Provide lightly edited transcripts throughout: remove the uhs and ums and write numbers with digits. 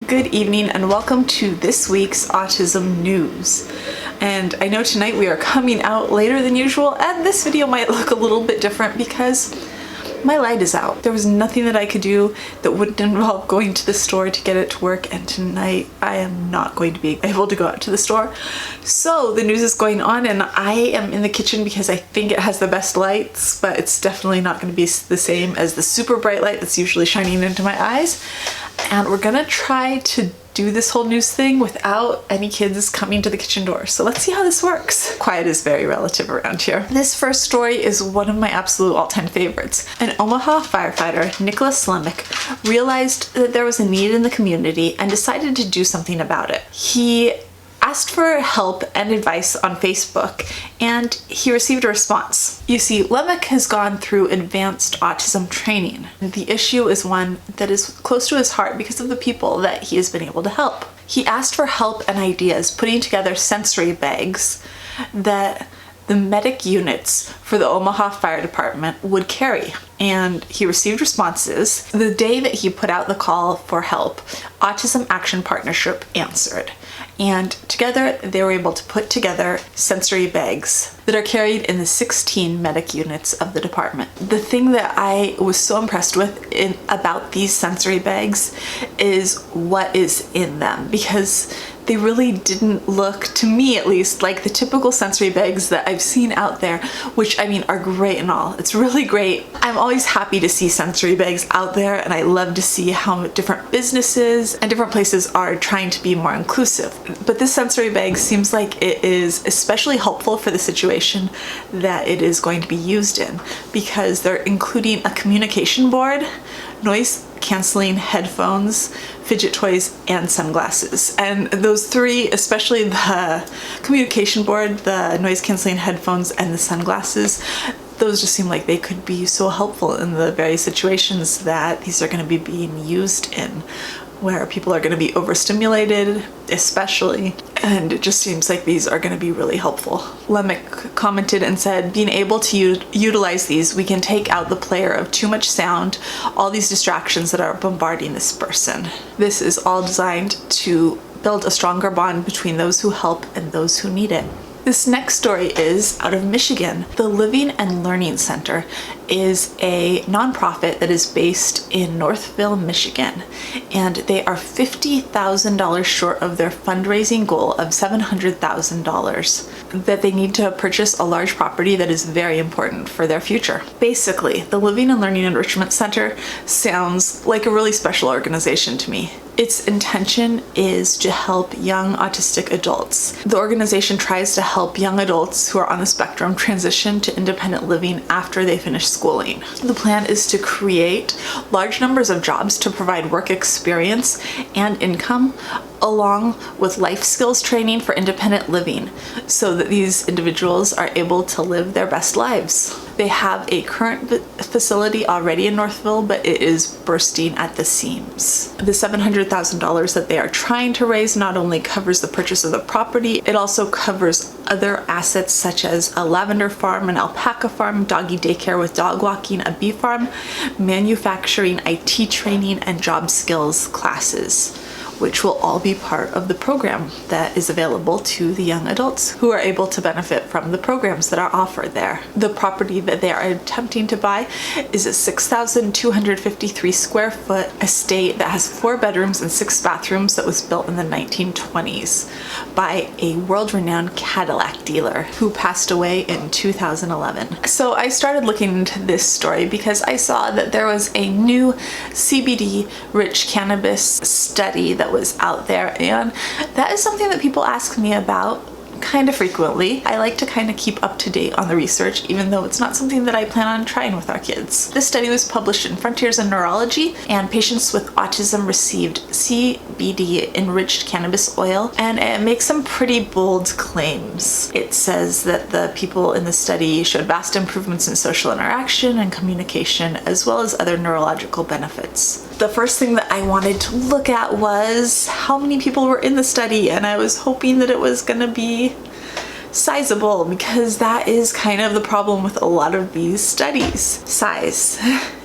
Good evening and welcome to this week's autism news. And I know tonight we are coming out later than usual, and this video might look a little bit different because my light is out. There was nothing that I could do that wouldn't involve going to the store to get it to work, and tonight I am not going to be able to go out to the store. So the news is going on and I am in the kitchen because I think it has the best lights, but it's definitely not going to be the same as the super bright light that's usually shining into my eyes. And we're gonna try to do this whole news thing without any kids coming to the kitchen door. So let's see how this works. Quiet is very relative around here. This first story is one of my absolute all-time favorites. An Omaha firefighter, Nicholas Lemick, realized that there was a need in the community and decided to do something about it. He asked for help and advice on Facebook, and he received a response. You see, Lemick has gone through advanced autism training. The issue is one that is close to his heart because of the people that he has been able to help. He asked for help and ideas putting together sensory bags that the medic units for the Omaha Fire Department would carry, and he received responses. The day that he put out the call for help, Autism Action Partnership answered, and together they were able to put together sensory bags that are carried in the 16 medic units of the department. The thing that I was so impressed with about these sensory bags is what is in them, because they really didn't look, to me at least, like the typical sensory bags that I've seen out there, which I mean are great and all. It's really great. I'm always happy to see sensory bags out there, and I love to see how different businesses and different places are trying to be more inclusive. But this sensory bag seems like it is especially helpful for the situation that it is going to be used in, because they're including a communication board, noise canceling headphones, fidget toys, and sunglasses. And those three, especially the communication board, the noise canceling headphones, and the sunglasses, those just seem like they could be so helpful in the various situations that these are going to be being used in, where people are going to be overstimulated especially, and it just seems like these are going to be really helpful. Lemick commented and said, being able to utilize these, we can take out the player of too much sound, all these distractions that are bombarding this person. This is all designed to build a stronger bond between those who help and those who need it. This next story is out of Michigan. The Living and Learning Center is a nonprofit that is based in Northville, Michigan, and they are $50,000 short of their fundraising goal of $700,000 that they need to purchase a large property that is very important for their future. Basically, the Living and Learning Enrichment Center sounds like a really special organization to me. Its intention is to help young autistic adults. The organization tries to help young adults who are on the spectrum transition to independent living after they finish schooling. The plan is to create large numbers of jobs to provide work experience and income, along with life skills training for independent living, so that these individuals are able to live their best lives. They have a current facility already in Northville, but it is bursting at the seams. The $700,000 that they are trying to raise not only covers the purchase of the property, it also covers other assets such as a lavender farm, an alpaca farm, doggy daycare with dog walking, a bee farm, manufacturing, IT training, and job skills classes, which will all be part of the program that is available to the young adults who are able to benefit from the programs that are offered there. The property that they are attempting to buy is a 6,253 square foot estate that has 4 bedrooms and 6 bathrooms that was built in the 1920s by a world-renowned Cadillac dealer who passed away in 2011. So I started looking into this story because I saw that there was a new CBD-rich cannabis study that was out there, and that is something that people ask me about kind of frequently. I like to kind of keep up to date on the research, even though it's not something that I plan on trying with our kids. This study was published in Frontiers in Neurology, and patients with autism received CBD enriched cannabis oil, and it makes some pretty bold claims. It says that the people in the study showed vast improvements in social interaction and communication, as well as other neurological benefits. The first thing that I wanted to look at was how many people were in the study, and I was hoping that it was going to be sizable, because that is kind of the problem with a lot of these studies. Size.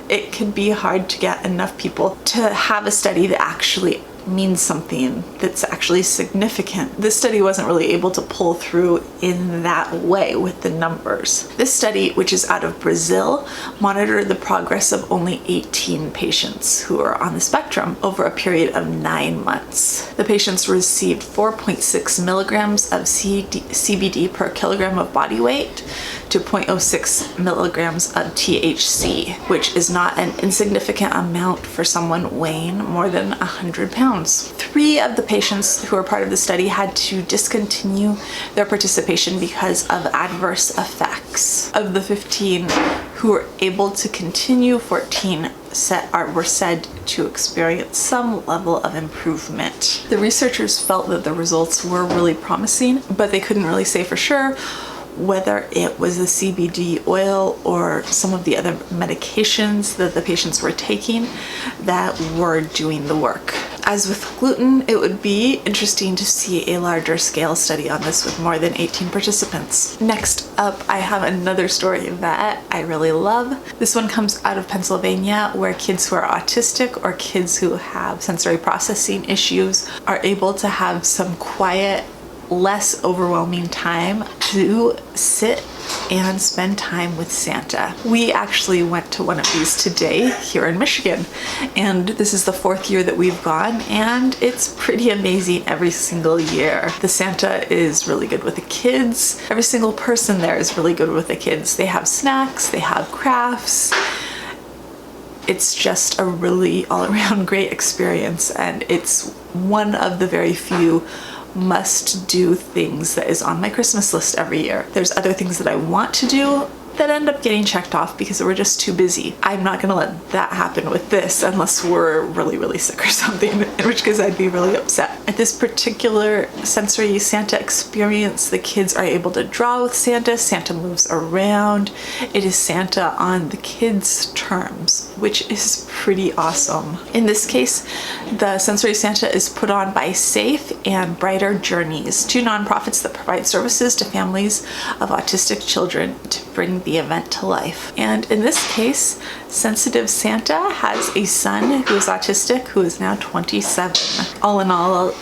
It can be hard to get enough people to have a study that actually means something that's actually significant. This study wasn't really able to pull through in that way with the numbers. This study, which is out of Brazil, monitored the progress of only 18 patients who are on the spectrum over a period of 9 months. The patients received 4.6 milligrams of CBD per kilogram of body weight to 0.06 milligrams of THC, which is not an insignificant amount for someone weighing more than 100 pounds. 3 of the patients who were part of the study had to discontinue their participation because of adverse effects. Of the 15 who were able to continue, 14 were said to experience some level of improvement. The researchers felt that the results were really promising, but they couldn't really say for sure whether it was the CBD oil or some of the other medications that the patients were taking that were doing the work. As with gluten, it would be interesting to see a larger scale study on this with more than 18 participants. Next up, I have another story that I really love. This one comes out of Pennsylvania, where kids who are autistic or kids who have sensory processing issues are able to have some quiet, less overwhelming time to sit and spend time with Santa. We actually went to one of these today here in Michigan, and this is the 4th year that we've gone, and it's pretty amazing every single year. The Santa is really good with the kids. Every single person there is really good with the kids. They have snacks, they have crafts. It's just a really all-around great experience, and it's one of the very few must-do things that is on my Christmas list every year. There's other things that I want to do that end up getting checked off because we're just too busy. I'm not gonna let that happen with this unless we're really, really sick or something, in which case I'd be really upset. At this particular sensory Santa experience, the kids are able to draw with Santa. Santa moves around. It is Santa on the kids' terms, which is pretty awesome. In this case, the sensory Santa is put on by Safe and Brighter Journeys, 2 nonprofits that provide services to families of autistic children to bring the event to life. And in this case, Sensitive Santa has a son who is autistic who is now 27. All in all,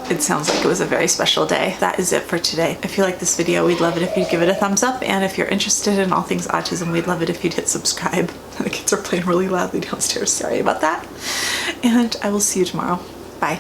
it sounds like it was a very special day. That is it for today. If you like this video, we'd love it if you'd give it a thumbs up, and if you're interested in all things autism, we'd love it if you'd hit subscribe. The kids are playing really loudly downstairs, sorry about that. And I will see you tomorrow. Bye.